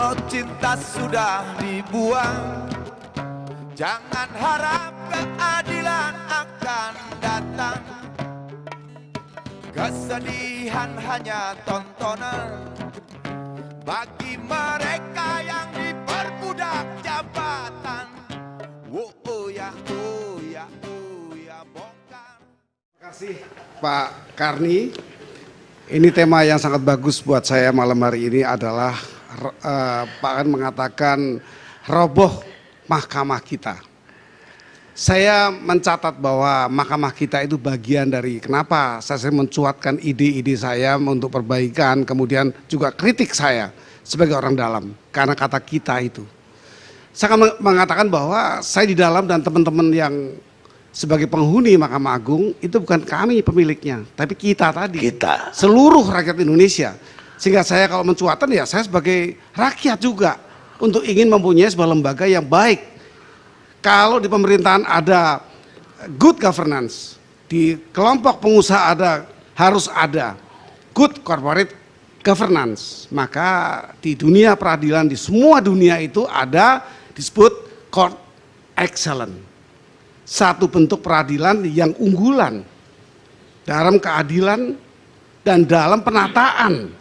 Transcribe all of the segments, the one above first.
Kalau cinta sudah dibuang, jangan harap keadilan akan datang. Kesedihan hanya tontonan bagi mereka yang diperbudak jabatan. Oh ya, bongkar. Terima kasih Pak Karni. Ini tema yang sangat bagus buat saya malam hari ini adalah Pak Karni mengatakan roboh mahkamah kita. Saya mencatat bahwa mahkamah kita itu bagian dari kenapa saya sering mencuatkan ide-ide saya untuk perbaikan, kemudian juga kritik saya sebagai orang dalam karena kata kita itu. Saya akan mengatakan bahwa saya di dalam dan teman-teman yang sebagai penghuni Mahkamah Agung itu bukan kami pemiliknya, tapi kita tadi. Kita. Seluruh rakyat Indonesia. Sehingga saya kalau mencuatkan ya saya sebagai rakyat juga untuk ingin mempunyai sebuah lembaga yang baik. Kalau di pemerintahan ada good governance, di kelompok pengusaha harus ada good corporate governance, maka di dunia peradilan di semua dunia itu ada disebut court excellence. Satu bentuk peradilan yang unggulan dalam keadilan dan dalam penataan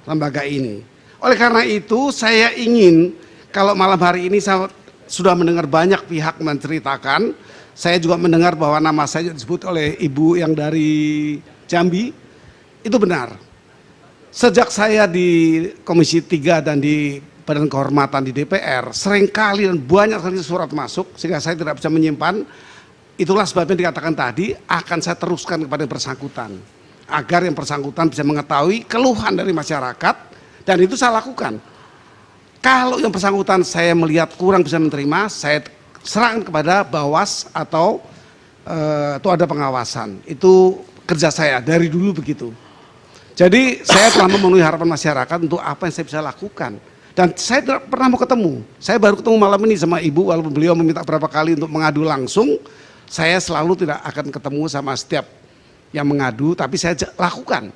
lembaga ini. Oleh karena itu saya ingin, kalau malam hari ini saya sudah mendengar banyak pihak menceritakan, saya juga mendengar bahwa nama saya disebut oleh ibu yang dari Jambi, itu benar. Sejak saya di Komisi 3 dan di Badan Kehormatan di DPR, seringkali dan banyak sekali surat masuk sehingga saya tidak bisa menyimpan. Itulah sebabnya dikatakan tadi akan saya teruskan kepada yang bersangkutan agar yang bersangkutan bisa mengetahui keluhan dari masyarakat, dan itu saya lakukan. Kalau yang bersangkutan saya melihat kurang bisa menerima, saya serahkan kepada Bawas atau itu ada pengawasan. Itu kerja saya dari dulu begitu. Jadi saya telah memenuhi harapan masyarakat untuk apa yang saya bisa lakukan. Dan saya tidak pernah mau ketemu. Saya baru ketemu malam ini sama ibu, walaupun beliau meminta berapa kali untuk mengadu langsung. Saya selalu tidak akan ketemu sama setiap yang mengadu, tapi saya lakukan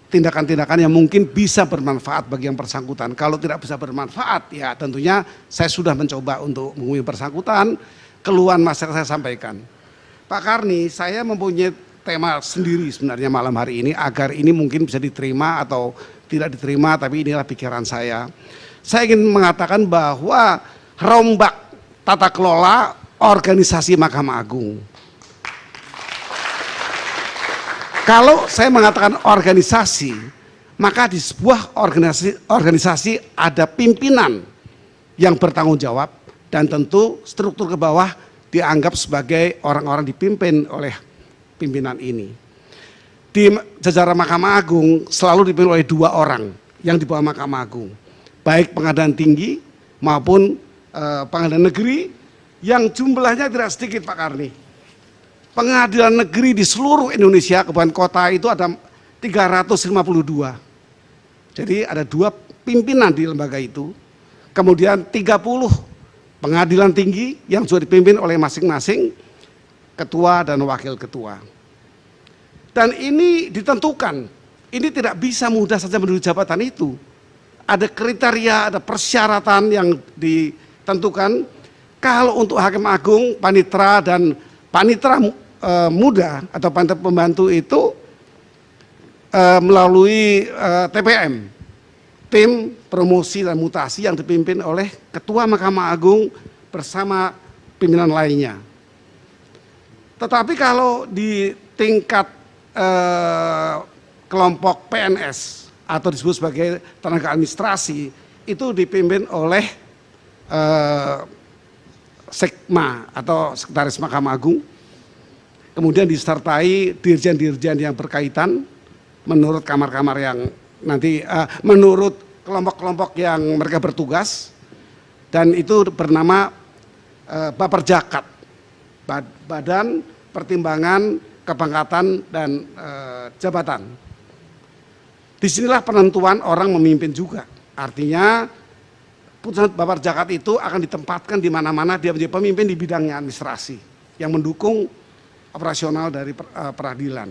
tindakan-tindakan yang mungkin bisa bermanfaat bagi yang bersangkutan. Kalau tidak bisa bermanfaat, ya tentunya saya sudah mencoba untuk menghubungi bersangkutan, keluhan masyarakat saya sampaikan. Pak Karni, saya mempunyai tema sendiri sebenarnya malam hari ini, agar ini mungkin bisa diterima atau tidak diterima, tapi inilah pikiran saya. Saya ingin mengatakan bahwa rombak tata kelola organisasi Mahkamah Agung. Kalau saya mengatakan organisasi, maka di sebuah organisasi ada pimpinan yang bertanggung jawab, dan tentu struktur ke bawah dianggap sebagai orang-orang dipimpin oleh pimpinan ini. Di jajaran Mahkamah Agung selalu dipimpin oleh dua orang yang di bawah Mahkamah Agung, baik pengadilan tinggi maupun pengadilan negeri, yang jumlahnya tidak sedikit Pak Karni. Pengadilan negeri di seluruh Indonesia, kabupaten kota itu ada 352. Jadi ada dua pimpinan di lembaga itu. Kemudian 30 pengadilan tinggi yang sudah dipimpin oleh masing-masing ketua dan wakil ketua. Dan ini ditentukan, ini tidak bisa mudah saja menuju jabatan itu. Ada kriteria, ada persyaratan yang ditentukan. Kalau untuk hakim agung, panitera dan panitera muda atau panitera pembantu itu melalui TPM, tim promosi dan mutasi yang dipimpin oleh Ketua Mahkamah Agung bersama pimpinan lainnya. Tetapi kalau di tingkat kelompok PNS atau disebut sebagai tenaga administrasi, itu dipimpin oleh Sekma atau Sekretaris Mahkamah Agung, kemudian disertai dirjen-dirjen yang berkaitan menurut kamar-kamar yang nanti menurut kelompok-kelompok yang mereka bertugas, dan itu bernama Baperjakat, Badan Pertimbangan Kepangkatan dan Jabatan. Disinilah penentuan orang memimpin juga. Artinya putusan Baperjakat itu akan ditempatkan di mana-mana dia menjadi pemimpin di bidangnya administrasi yang mendukung operasional dari peradilan.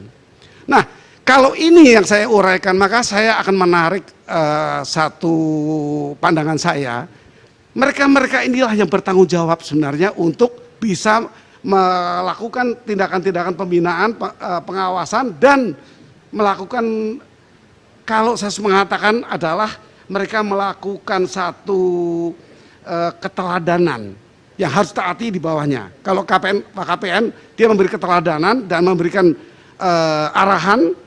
Nah, Kalau ini yang saya uraikan, maka saya akan menarik satu pandangan saya. Mereka-mereka inilah yang bertanggung jawab sebenarnya untuk bisa melakukan tindakan-tindakan pembinaan, pengawasan, dan melakukan, kalau saya mengatakan adalah mereka melakukan satu keteladanan yang harus taati di bawahnya. Kalau KPN, dia memberi keteladanan dan memberikan arahan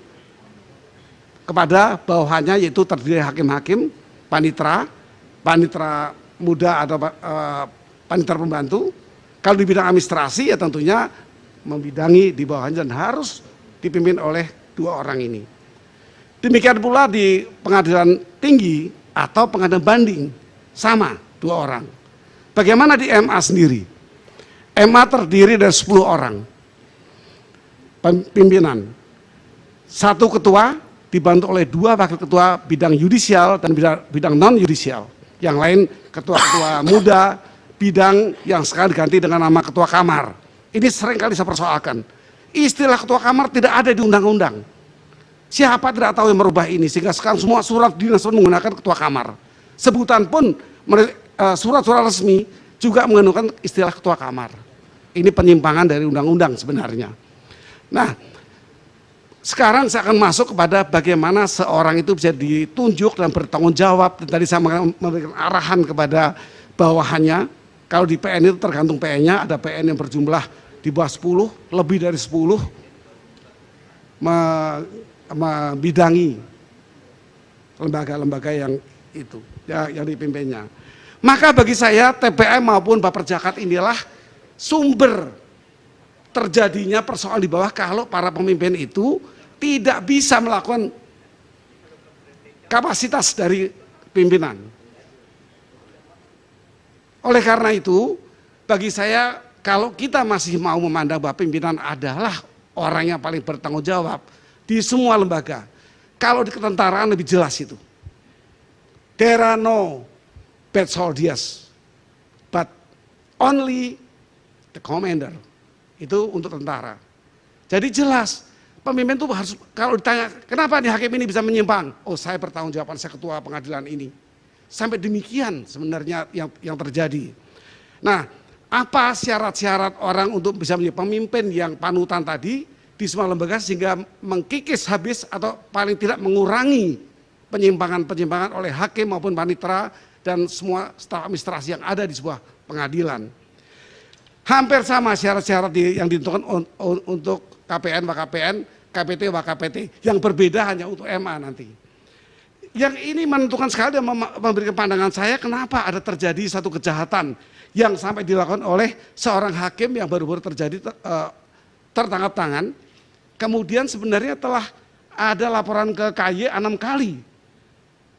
kepada bawahannya, yaitu terdiri hakim-hakim, panitera muda atau panitera pembantu. Kalau di bidang administrasi ya tentunya membidangi di bawahnya dan harus dipimpin oleh 2 orang ini. Demikian pula di pengadilan tinggi atau pengadilan banding, sama 2 orang. Bagaimana di MA sendiri? MA terdiri dari 10 orang pimpinan. 1 ketua dibantu oleh 2 wakil ketua bidang yudisial dan bidang non yudisial. Yang lain ketua-ketua muda, bidang yang sekarang diganti dengan nama ketua kamar. Ini sering kali saya persoalkan. Istilah ketua kamar tidak ada di undang-undang. Siapa tidak tahu yang merubah ini, sehingga sekarang semua surat dinas menggunakan ketua kamar. Sebutan pun surat-surat resmi juga menggunakan istilah ketua kamar. Ini penyimpangan dari undang-undang sebenarnya. Nah, sekarang saya akan masuk kepada bagaimana seorang itu bisa ditunjuk dan bertanggung jawab. Dan tadi saya memberikan arahan kepada bawahannya. Kalau di PN itu tergantung PN-nya, ada PN yang berjumlah di bawah 10, lebih dari 10, membidangi lembaga-lembaga yang itu, yang dipimpinnya. Maka bagi saya TPM maupun Baperjakat inilah sumber terjadinya persoalan di bawah kalau para pemimpin itu tidak bisa melakukan kapasitas dari pimpinan. Oleh karena itu, bagi saya kalau kita masih mau memandang bahwa pimpinan adalah orang yang paling bertanggung jawab di semua lembaga, kalau di ketentaraan lebih jelas itu. There are no bad soldiers, but only the commander. Itu untuk tentara. Jadi jelas, pemimpin itu harus, kalau ditanya, kenapa nih hakim ini bisa menyimpang? Oh, saya bertanggung jawab, saya ketua pengadilan ini. Sampai demikian sebenarnya yang terjadi. Nah, apa syarat-syarat orang untuk bisa menjadi pemimpin yang panutan tadi di semua lembaga sehingga mengkikis habis atau paling tidak mengurangi penyimpangan-penyimpangan oleh hakim maupun panitera dan semua staf administrasi yang ada di sebuah pengadilan. Hampir sama syarat-syarat yang ditentukan untuk KPN, WKPN, KPT, WKPT. Yang berbeda hanya untuk MA nanti. Yang ini menentukan sekali dan memberikan pandangan saya kenapa ada terjadi satu kejahatan yang sampai dilakukan oleh seorang hakim yang baru-baru terjadi tertangkap tangan. Kemudian sebenarnya telah ada laporan ke KY 6 kali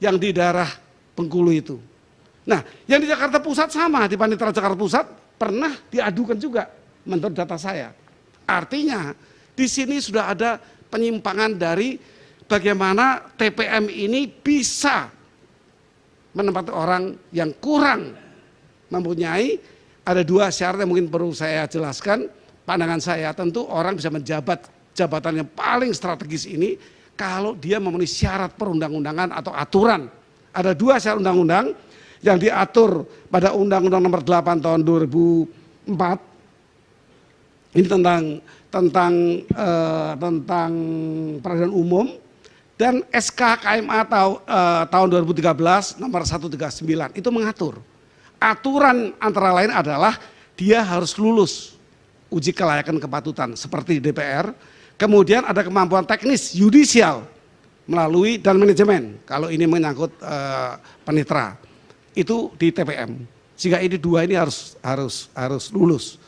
yang di daerah Bengkulu itu. Nah, yang di Jakarta Pusat sama, di Panitera Jakarta Pusat pernah diadukan juga menurut data saya. Artinya di sini sudah ada penyimpangan dari bagaimana TPM ini bisa menempati orang yang kurang mempunyai, ada 2 syarat yang mungkin perlu saya jelaskan. Pandangan saya tentu orang bisa menjabat jabatan yang paling strategis ini kalau dia memenuhi syarat perundang-undangan atau aturan. Ada 2 syarat undang-undang yang diatur pada Undang-Undang Nomor 8 tahun 2004. Ini tentang peradilan umum. Dan SK KMA tahun 2013 nomor 139 itu mengatur. Aturan antara lain adalah dia harus lulus uji kelayakan kepatutan seperti DPR. Kemudian ada kemampuan teknis yudisial melalui dan manajemen. Kalau ini menyangkut panitera itu di TPM. Sehingga ini 2 ini harus lulus.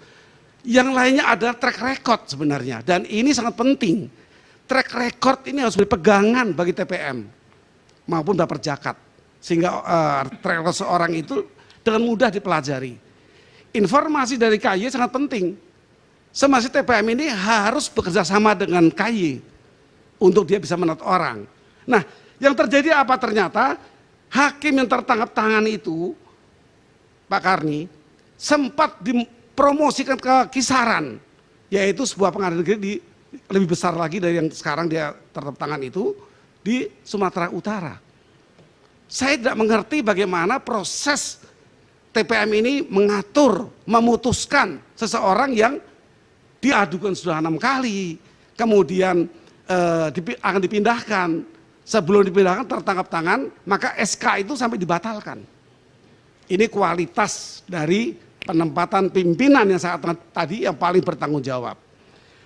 Yang lainnya ada track record sebenarnya dan ini sangat penting. Track record ini harus berpegangan bagi TPM maupun Baperjakat sehingga track record seorang itu dengan mudah dipelajari. Informasi dari KY sangat penting. Semasa TPM ini harus bekerja sama dengan KY untuk dia bisa menata orang. Nah, yang terjadi apa ternyata hakim yang tertangkap tangan itu, Pak Karni, sempat dipromosikan ke kisaran, yaitu sebuah pengadilan negeri di lebih besar lagi dari yang sekarang dia tertangkap tangan itu di Sumatera Utara. Saya tidak mengerti bagaimana proses TPM ini mengatur, memutuskan seseorang yang diadukan sudah 6 kali, kemudian akan dipindahkan. Sebelum dipindahkan tertangkap tangan, maka SK itu sampai dibatalkan. Ini kualitas dari penempatan pimpinan yang tadi yang paling bertanggung jawab.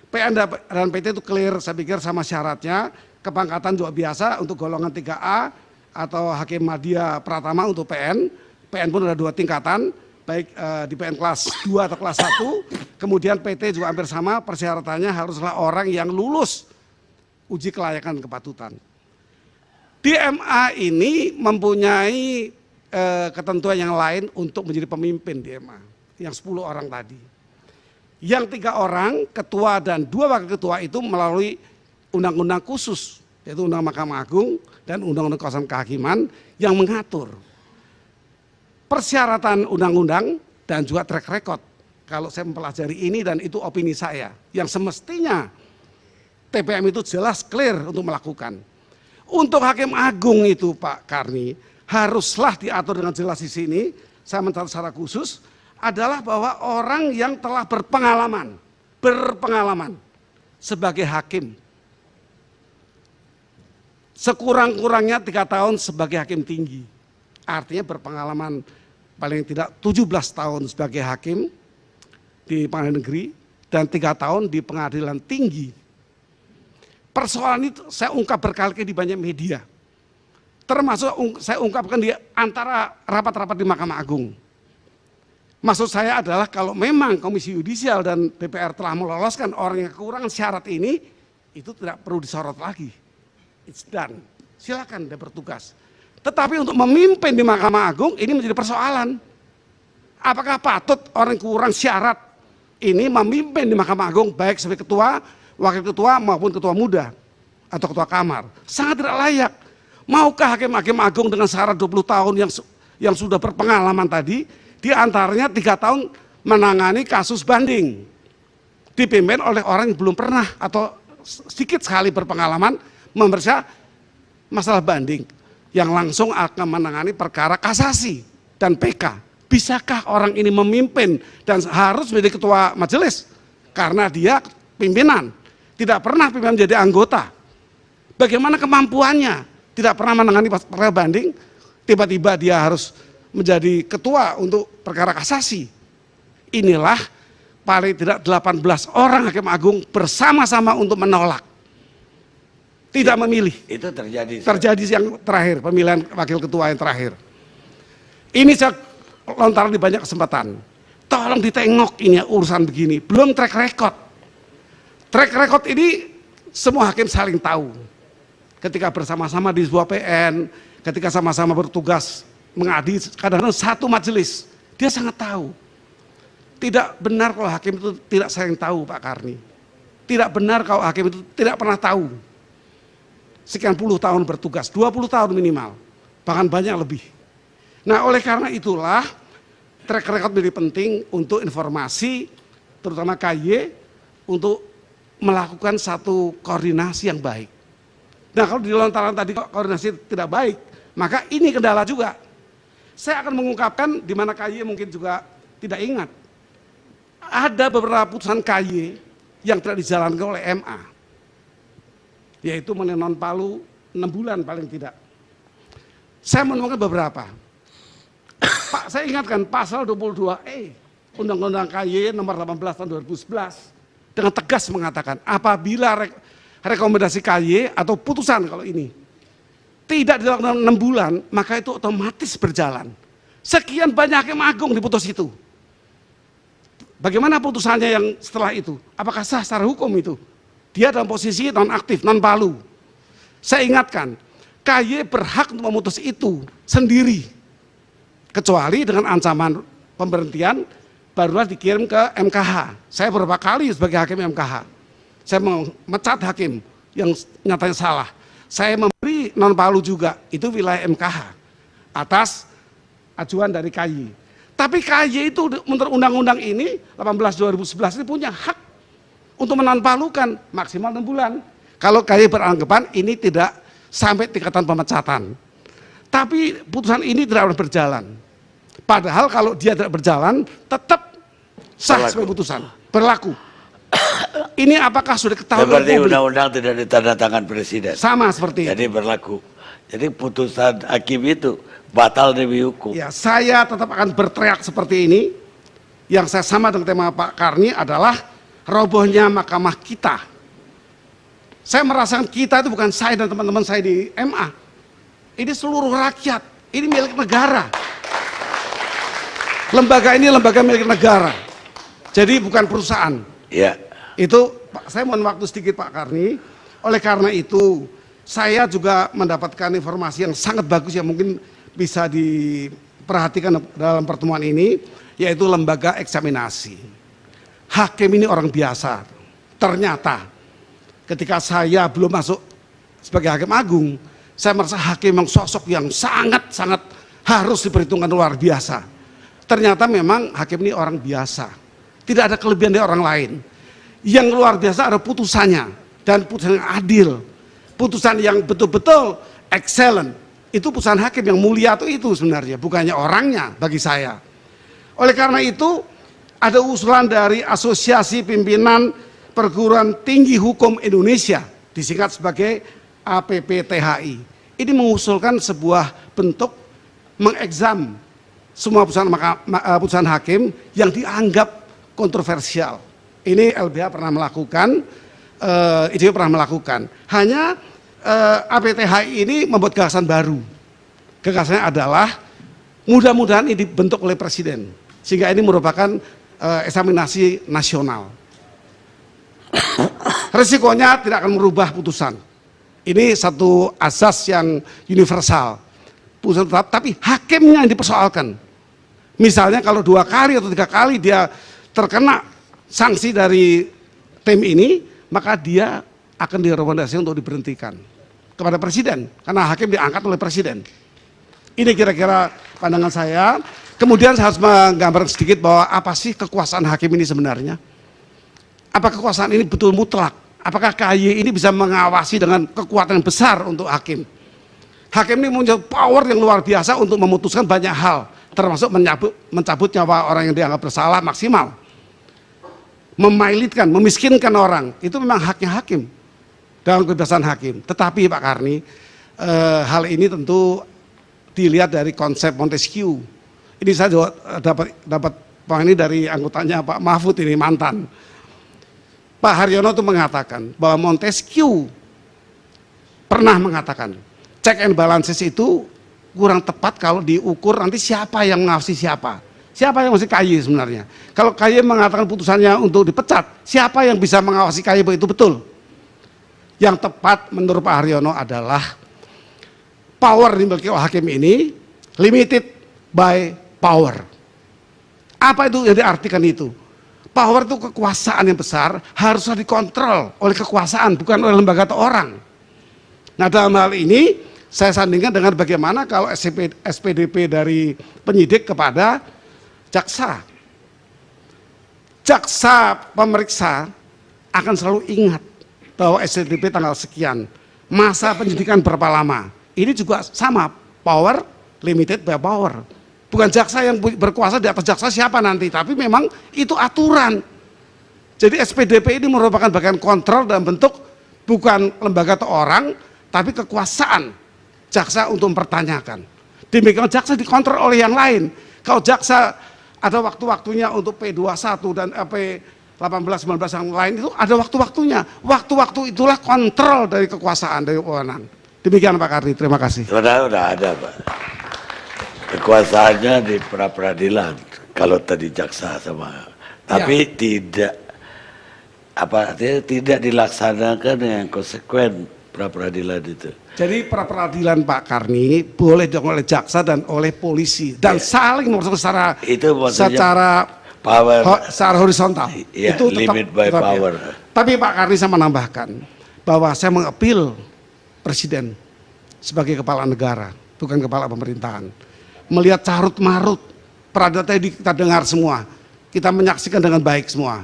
PN dan PT itu clear, saya pikir sama syaratnya, kepangkatan juga biasa untuk golongan 3A atau Hakim Madya Pratama untuk PN. PN pun ada 2 tingkatan, baik di PN kelas 2 atau kelas 1, kemudian PT juga hampir sama, persyaratannya haruslah orang yang lulus uji kelayakan kepatutan. Di MA ini mempunyai ketentuan yang lain untuk menjadi pemimpin di MA, yang 10 orang tadi. Yang 3 orang, ketua dan 2 wakil ketua itu melalui undang-undang khusus, yaitu Undang Mahkamah Agung dan Undang-Undang Kekuasaan Kehakiman yang mengatur persyaratan undang-undang dan juga track record. Kalau saya mempelajari ini dan itu opini saya, yang semestinya TPM itu jelas clear untuk melakukan. Untuk Hakim Agung itu Pak Karni, haruslah diatur dengan jelas di sini, saya mencatat secara khusus, adalah bahwa orang yang telah berpengalaman sebagai hakim. Sekurang-kurangnya 3 tahun sebagai hakim tinggi. Artinya berpengalaman paling tidak 17 tahun sebagai hakim di pengadilan negeri dan 3 tahun di pengadilan tinggi. Persoalan itu saya ungkap berkali-kali di banyak media. Termasuk saya ungkapkan di antara rapat-rapat di Mahkamah Agung. Maksud saya adalah kalau memang Komisi Yudisial dan DPR telah meloloskan orang yang kekurangan syarat ini, itu tidak perlu disorot lagi. It's done. Silakan dia bertugas. Tetapi untuk memimpin di Mahkamah Agung ini menjadi persoalan. Apakah patut orang yang kurang syarat ini memimpin di Mahkamah Agung baik sebagai ketua, wakil ketua maupun ketua muda atau ketua kamar? Sangat tidak layak. Maukah hakim-hakim agung dengan syarat 20 tahun yang sudah berpengalaman tadi, di antaranya 3 tahun menangani kasus banding, dipimpin oleh orang yang belum pernah atau sedikit sekali berpengalaman memeriksa masalah banding, yang langsung akan menangani perkara kasasi dan PK. Bisakah orang ini memimpin dan harus menjadi ketua majelis karena dia pimpinan, tidak pernah pimpinan menjadi anggota? Bagaimana kemampuannya? Tidak pernah menangani perkara banding, tiba-tiba dia harus menjadi ketua untuk perkara kasasi. Inilah paling tidak 18 orang hakim agung bersama-sama untuk menolak, tidak memilih. Itu terjadi. Terjadi yang terakhir, pemilihan wakil ketua yang terakhir. Ini saya lontaran di banyak kesempatan. Tolong ditengok ini ya, urusan begini. Belum track record. Track record ini semua hakim saling tahu. Ketika bersama-sama di sebuah PN, ketika sama-sama bertugas mengadili kadang-kadang satu majelis, dia sangat tahu. Tidak benar kalau hakim itu tidak saling tahu, Pak Karni. Tidak benar kalau hakim itu tidak pernah tahu. Sekian puluh tahun bertugas, 20 tahun minimal, bahkan banyak lebih. Nah, oleh karena itulah track record menjadi penting untuk informasi, terutama KY, untuk melakukan satu koordinasi yang baik. Nah, kalau di lontaran tadi koordinasi tidak baik, maka ini kendala juga. Saya akan mengungkapkan di mana KY mungkin juga tidak ingat. Ada beberapa putusan KY yang tidak dijalankan oleh MA, yaitu mengenai non palu 6 bulan paling tidak. Saya menemukan beberapa. Pak, saya ingatkan pasal 22E Undang-Undang KY nomor 18 tahun 2011 dengan tegas mengatakan apabila rekomendasi KY atau putusan kalau ini tidak dilakukan 6 bulan, maka itu otomatis berjalan. Sekian banyak hakim agung diputus itu. Bagaimana putusannya yang setelah itu? Apakah sah secara hukum itu? Dia dalam posisi non-aktif, non-palu. Saya ingatkan, KY berhak untuk memutus itu sendiri. Kecuali dengan ancaman pemberhentian, barulah dikirim ke MKH. Saya beberapa kali sebagai hakim MKH. Saya memecat hakim yang nyatanya salah. Saya memberi non-palu juga, itu wilayah MKH. Atas ajuan dari KY. Tapi KY itu menurut undang-undang ini, 18/2011 ini punya hak Untuk menampalukan maksimal 6 bulan. Kalau KY beranggapan ini tidak sampai tingkatan pemecatan. Tapi putusan ini tidak berjalan. Padahal kalau dia tidak berjalan, tetap sah sebagai putusan, berlaku. Ini apakah sudah ketahuan Seperti publik? undang-undang tidak ditandatangan presiden. Sama seperti Jadi itu. berlaku. Jadi putusan hakim itu batal demi hukum. Ya, saya tetap akan berteriak seperti ini. Yang saya sama dengan tema Pak Karni adalah robohnya mahkamah kita. Saya merasakan kita itu bukan saya dan teman-teman saya di MA. Ini seluruh rakyat. Ini milik negara. Lembaga ini lembaga milik negara. Jadi bukan perusahaan. Ya. Itu saya mohon waktu sedikit Pak Karni. Oleh karena itu saya juga mendapatkan informasi yang sangat bagus yang mungkin bisa diperhatikan dalam pertemuan ini, yaitu lembaga eksaminasi. Hakim ini orang biasa. Ternyata ketika saya belum masuk sebagai hakim agung, saya merasa hakim yang sosok yang sangat-sangat harus diperhitungkan luar biasa. Ternyata memang hakim ini orang biasa. Tidak ada kelebihan dari orang lain. Yang luar biasa ada putusannya, dan putusan yang adil, putusan yang betul-betul excellent. Itu putusan hakim yang mulia itu sebenarnya, bukannya orangnya bagi saya. Oleh karena itu ada usulan dari Asosiasi Pimpinan Perguruan Tinggi Hukum Indonesia, disingkat sebagai APPTHI. Ini mengusulkan sebuah bentuk mengexam semua putusan hakim yang dianggap kontroversial. Ini LBH pernah melakukan, IDW pernah melakukan. Hanya APTHI ini membuat gagasan baru. Gagasannya adalah mudah-mudahan ini dibentuk oleh Presiden, sehingga ini merupakan eksaminasi nasional. Resikonya tidak akan merubah putusan. Ini satu asas yang universal. Putusan tetap, tapi hakimnya yang dipersoalkan. Misalnya kalau 2 kali atau 3 kali dia terkena sanksi dari tim ini, maka dia akan direkomendasi untuk diberhentikan kepada presiden, karena hakim diangkat oleh presiden. Ini kira-kira pandangan saya. Kemudian saya harus menggambarkan sedikit bahwa apa sih kekuasaan hakim ini sebenarnya. Apa kekuasaan ini betul mutlak? Apakah KY ini bisa mengawasi dengan kekuatan yang besar untuk hakim? Hakim ini punya power yang luar biasa untuk memutuskan banyak hal, termasuk mencabut nyawa orang yang dianggap bersalah maksimal. Memailitkan, memiskinkan orang, itu memang haknya hakim dalam kebebasan hakim. Tetapi Pak Karni, hal ini tentu dilihat dari konsep Montesquieu. Ini saya juga dapat poin ini dari anggotanya Pak Mahfud, ini mantan. Pak Haryono itu mengatakan bahwa Montesquieu pernah mengatakan check and balances itu kurang tepat kalau diukur nanti siapa yang mengawasi siapa. Siapa yang mesti KY sebenarnya? Kalau KY mengatakan putusannya untuk dipecat, siapa yang bisa mengawasi KY itu betul? Yang tepat menurut Pak Haryono adalah power dimiliki oleh hakim ini limited by power. Apa itu yang diartikan itu? Power itu kekuasaan yang besar, harusnya dikontrol oleh kekuasaan, bukan oleh lembaga atau orang. Nah dalam hal ini saya sandingkan dengan bagaimana kalau SPDP dari penyidik kepada jaksa. Jaksa pemeriksa akan selalu ingat bahwa SPDP tanggal sekian, masa penyidikan berapa lama. Ini juga sama, power limited by power. Bukan jaksa yang berkuasa di atas jaksa siapa nanti, tapi memang itu aturan. Jadi SPDP ini merupakan bagian kontrol dalam bentuk bukan lembaga atau orang, tapi kekuasaan jaksa untuk mempertanyakan. Demikian jaksa dikontrol oleh yang lain. Kalau jaksa ada waktu-waktunya untuk P21 dan P18, 19 yang lain itu ada waktu-waktunya. Waktu-waktu itulah kontrol dari kekuasaan, dari wewenang. Demikian Pak Karni, terima kasih. Sudah ada Pak. Kekuasaannya di pra-peradilan kalau tadi jaksa sama. Tapi tidak tidak dilaksanakan dengan konsekuen pra-peradilan itu. Jadi pra-peradilan Pak Karni boleh dilakukan oleh jaksa dan oleh polisi dan saling secara secara horizontal. Itu limit by power. Tapi Pak Karni saya menambahkan bahwa saya mengapil presiden sebagai kepala negara, bukan kepala pemerintahan. Melihat carut marut peradilan tadi kita dengar semua, kita menyaksikan dengan baik semua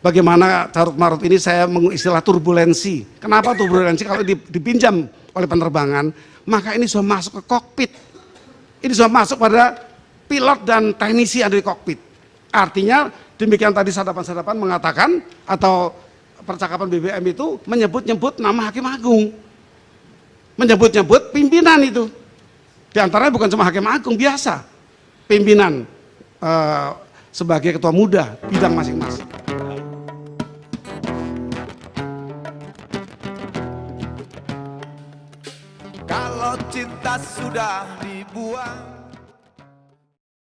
bagaimana carut marut ini saya mengistilah turbulensi. Kenapa turbulensi? Kalau dipinjam oleh penerbangan, maka ini sudah masuk ke kokpit. Ini sudah masuk pada pilot dan teknisi yang ada di kokpit. Artinya demikian tadi sadapan-sadapan mengatakan atau percakapan BBM itu menyebut-nyebut nama Hakim Agung. Menyebut-nyebut pimpinan itu. Di antaranya bukan cuma Hakim Agung, biasa. Pimpinan sebagai ketua muda bidang masing-masing. Kalau cinta sudah dibuang